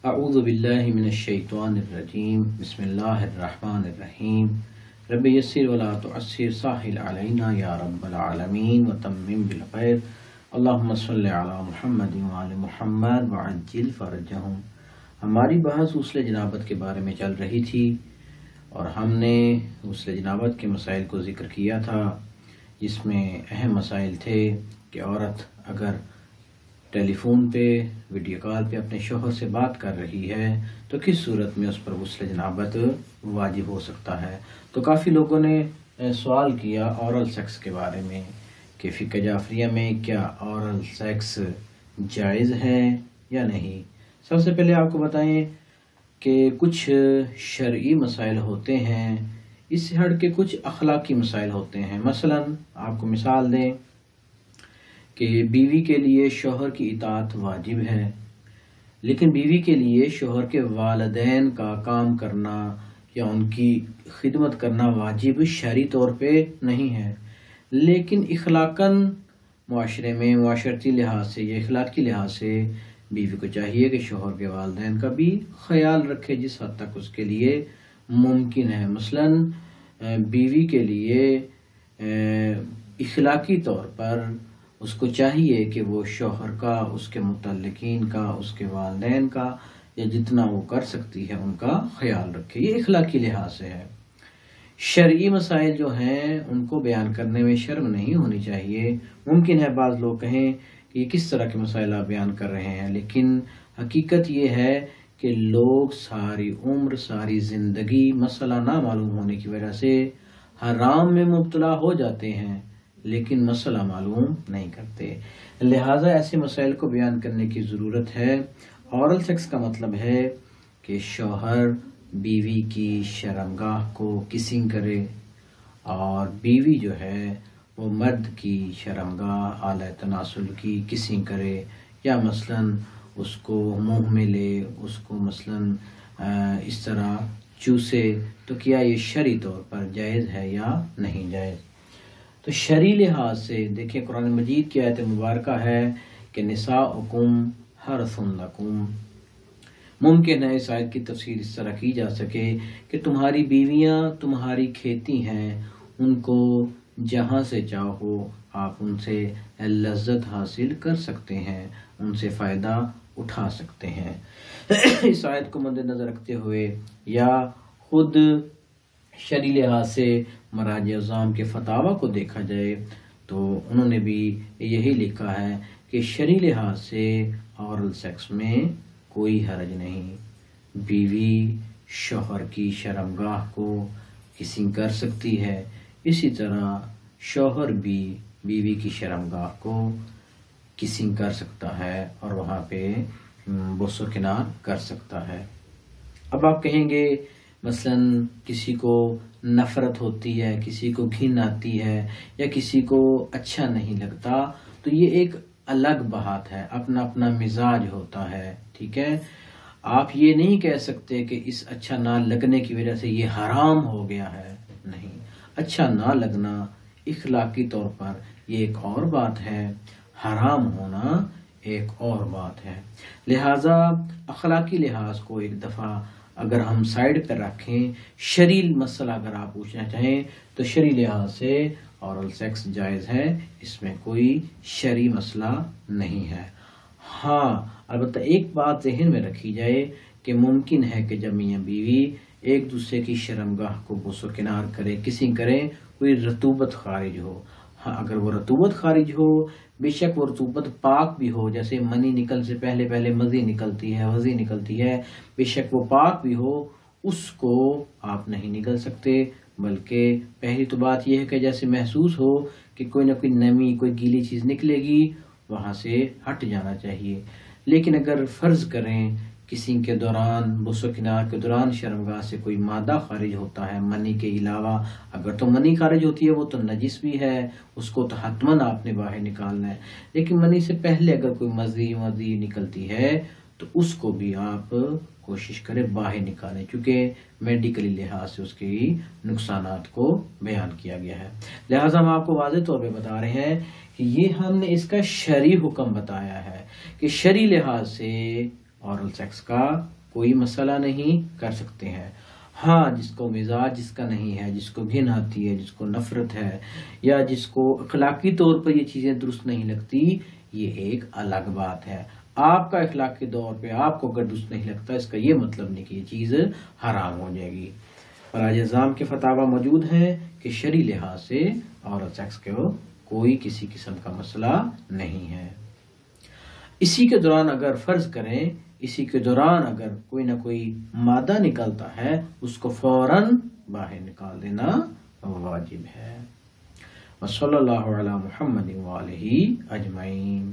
اعوذ باللہ من الشیطان الرجیم بسم اللہ الرحمن الرحیم رب یسر ولا تعسر سہل علینا یا رب العالمین وتمم بالخیر اللہم صلی علی محمد وآل محمد وعجل فرجہم۔ ہماری بحث غسل جنابت کے بارے میں چل رہی تھی اور ہم نے غسل جنابت کے مسائل کو ذکر کیا تھا، جس میں اہم مسائل تھے کہ عورت اگر ٹیلی فون پہ ویڈیو کال پہ اپنے شوہر سے بات کر رہی ہے تو کس صورت میں اس پر غسل جنابت واجب ہو سکتا ہے۔ تو کافی لوگوں نے سوال کیا اورل سیکس کے بارے میں کہ فقہ جعفریہ میں کیا اورل سیکس جائز ہے یا نہیں۔ سب سے پہلے آپ کو بتائیں کہ کچھ شرعی مسائل ہوتے ہیں، اس سے ہٹ کے کچھ اخلاقی مسائل ہوتے ہیں۔ مثلا آپ کو مثال دیں کہ بیوی کے لیے شوہر کی اطاعت واجب ہے، لیکن بیوی کے لیے شوہر کے والدین کا کام کرنا یا ان کی خدمت کرنا واجب شرعی طور پہ نہیں ہے، لیکن اخلاقاً معاشرے میں معاشرتی لحاظ سے یا اخلاقی لحاظ سے بیوی کو چاہیے کہ شوہر کے والدین کا بھی خیال رکھے جس حد تک اس کے لیے ممکن ہے۔ مثلا بیوی کے لیے اخلاقی طور پر اس کو چاہیے کہ وہ شوہر کا، اس کے متعلقین کا، اس کے والدین کا یا جتنا وہ کر سکتی ہے ان کا خیال رکھے، یہ اخلاقی لحاظ سے ہے۔ شرعی مسائل جو ہیں ان کو بیان کرنے میں شرم نہیں ہونی چاہیے۔ ممکن ہے بعض لوگ کہیں کہ یہ کس طرح کے مسائل آپ بیان کر رہے ہیں، لیکن حقیقت یہ ہے کہ لوگ ساری عمر، ساری زندگی مسئلہ نہ معلوم ہونے کی وجہ سے حرام میں مبتلا ہو جاتے ہیں، لیکن مسئلہ معلوم نہیں کرتے۔ لہٰذا ایسے مسائل کو بیان کرنے کی ضرورت ہے۔ اورل سیکس کا مطلب ہے کہ شوہر بیوی کی شرمگاہ کو کسنگ کرے اور بیوی جو ہے وہ مرد کی شرمگاہ اعلی تناسل کی کسنگ کرے، یا مثلا اس کو منہ میں لے، اس کو مثلا اس طرح چوسے، تو کیا یہ شرعی طور پر جائز ہے یا نہیں جائز؟ تو شرعی لحاظ سے دیکھیں قرآن مجید کی آیت مبارکہ ہے کہ نساؤکم حرث لکم۔ ممکن ہے اس آیت کی تفسیر اس طرح کی جا سکے کہ تمہاری بیویاں تمہاری کھیتی ہیں، ان کو جہاں سے چاہو آپ ان سے لذت حاصل کر سکتے ہیں، ان سے فائدہ اٹھا سکتے ہیں۔ اس آیت کو مد نظر رکھتے ہوئے یا خود شرعی لحاظ سے مراجع اعظام کے فتاوی کو دیکھا جائے تو انہوں نے بھی یہی لکھا ہے کہ شرعی لحاظ سے اورل سیکس میں کوئی حرج نہیں۔ بیوی شوہر کی شرمگاہ کو کسنگ کر سکتی ہے، اسی طرح شوہر بھی بیوی کی شرمگاہ کو کسنگ کر سکتا ہے اور وہاں پہ بوس و کنار کر سکتا ہے۔ اب آپ کہیں گے مثلا کسی کو نفرت ہوتی ہے، کسی کو گھن آتی ہے یا کسی کو اچھا نہیں لگتا، تو یہ ایک الگ بات ہے، اپنا اپنا مزاج ہوتا ہے، ٹھیک ہے۔ آپ یہ نہیں کہہ سکتے کہ اس اچھا نہ لگنے کی وجہ سے یہ حرام ہو گیا ہے، نہیں۔ اچھا نہ لگنا اخلاقی طور پر یہ ایک اور بات ہے، حرام ہونا ایک اور بات ہے۔ لہٰذا اخلاقی لحاظ کو ایک دفعہ اگر ہم سائیڈ پر رکھیں، شرعی مسئلہ اگر آپ پوچھنا چاہیں تو شرعی لحاظ سے اورل سیکس جائز ہے، اس میں کوئی شرعی مسئلہ نہیں ہے۔ ہاں البتہ ایک بات ذہن میں رکھی جائے کہ ممکن ہے کہ جب میاں بیوی ایک دوسرے کی شرمگاہ کو بوس و کنار کرے، کسنگ کرے، کوئی رطوبت خارج ہو۔ ہاں اگر وہ رطوبت خارج ہو، بے شک وہ رطوبت پاک بھی ہو، جیسے منی نکل سے پہلے مزی نکلتی ہے، وضی نکلتی ہے، بے شک وہ پاک بھی ہو، اس کو آپ نہیں نکل سکتے، بلکہ پہلی تو بات یہ ہے کہ جیسے محسوس ہو کہ کوئی نہ کوئی نمی، کوئی گیلی چیز نکلے گی، وہاں سے ہٹ جانا چاہیے۔ لیکن اگر فرض کریں کسی کے دوران، بوس و کنار کے دوران شرمگاہ سے کوئی مادہ خارج ہوتا ہے منی کے علاوہ، اگر تو منی خارج ہوتی ہے وہ تو نجس بھی ہے، اس کو تو حتماً آپ نے باہر نکالنا ہے، لیکن منی سے پہلے اگر کوئی مزی نکلتی ہے تو اس کو بھی آپ کوشش کریں باہر نکالیں، کیونکہ میڈیکلی لحاظ سے اس کے نقصانات کو بیان کیا گیا ہے۔ لہٰذا ہم آپ کو واضح طور پہ بتا رہے ہیں کہ یہ ہم نے اس کا شرعی حکم بتایا ہے کہ شرعی لحاظ سے اورل سیکس کا کوئی مسئلہ نہیں کر سکتے ہیں۔ ہاں جس کو مزاج جس کا نہیں ہے، جس کو گھن آتی ہے، جس کو نفرت ہے، یا جس کو اخلاقی طور پر یہ چیزیں درست نہیں لگتی، یہ ایک الگ بات ہے۔ آپ کا اخلاقی طور پہ آپ کو اگر درست نہیں لگتا، اس کا یہ مطلب نہیں کہ یہ چیز حرام ہو جائے گی۔ براج نظام کے فتاوی موجود ہیں کہ شرعی لحاظ سے عورت سیکس کو کوئی کسی قسم کا مسئلہ نہیں ہے۔ اسی کے دوران اگر فرض کریں، اسی کے دوران اگر کوئی نہ کوئی مادہ نکلتا ہے، اس کو فوراً باہر نکال دینا واجب ہے۔ وصلی اللہ علی محمد وآلہ اجمعین۔